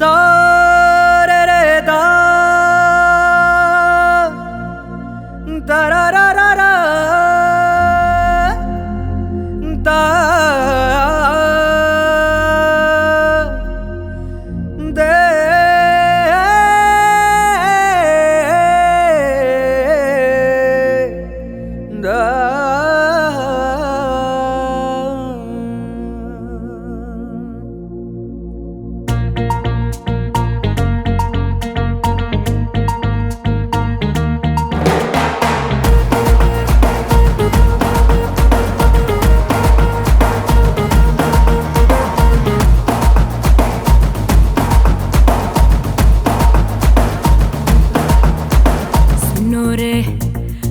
तारे दा तारारारा ता दे दा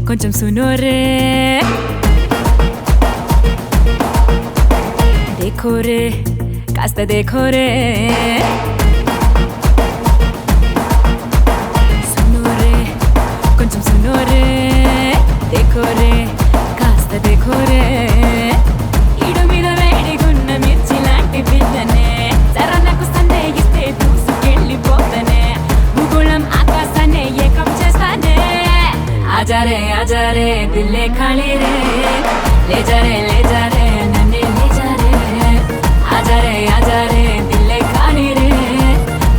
కొంచెం सुनो रे देखो रे కాస్త देखो रे सुनो रे కొంచెం सुनो रे देखो रे కాస్త देखो रे ఈడు మీద వేడిగున్న మిర్చి లాంటి పిల్లనే జరా నాకు సందేహిస్తే దూసుకెళ్ళిపోతానే భూగోళం ఆకాశాన్ని ఏకం చేస్తానే आजा रे दिल खाली रे ले जा रे नन्हे ले जा रे आजा रे दिल खाली रे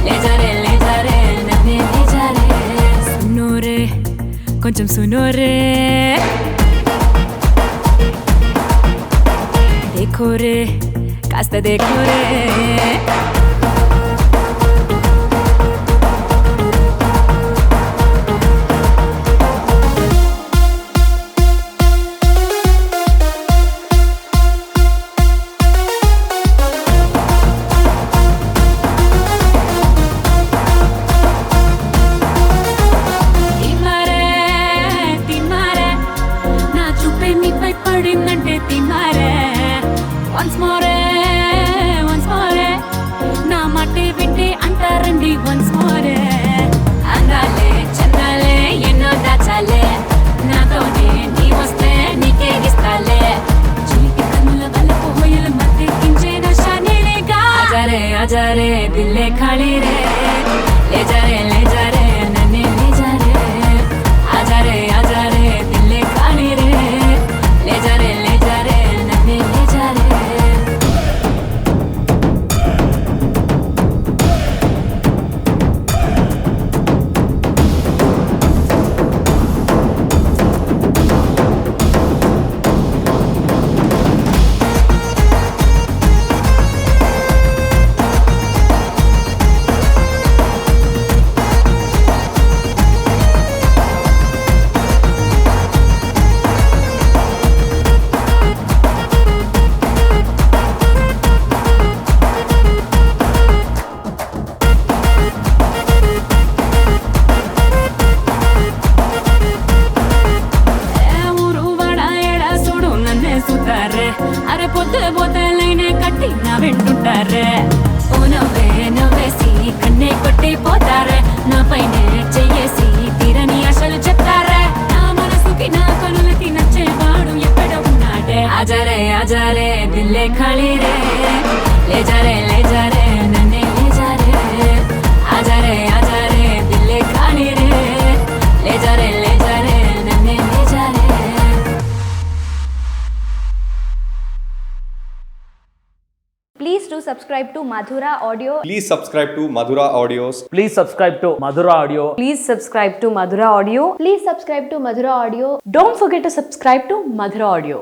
ले जा रे नन्हे ले जा रे सुनो रे కొంచెం सुनो रे देखो रे కాస్త देखो रे Once more, na mate vitte antarandi once more. Andale, chandale, yenno dachale, na tone nee vaste nike gistale. Chiliki kannula valapu hoyal matte kinche nasha nilega. Aja re, dil khali re, le ja re, nanne le ja re. Aja re, dil khali re, le ja re, nanne le ja re. అరే పొద్దు లైనే కట్టి నా వెంటుంటారే ఓ నవ్వేసి కన్నే కొట్టి పోతారే నా పైనే చెయ్యేసి తీరని ఆశలు చెప్తారే నా మనసుకి నా కనులకి నచ్చేవాడు ఎక్కడ ఉన్నాడే ఆజారే దిల్లే ఖాళీ రే లే जा रे నన్నే లే जा रे ఆజారే దిల్లే ఖాళీ రే లే जा रे నన్నే లే जा रे Please do subscribe to Madhura Audio. Please subscribe to Madhura Audios. Please subscribe to Madhura Audio. Please subscribe to Madhura Audio. Please subscribe to Madhura Audio. Don't forget to subscribe to Madhura Audio.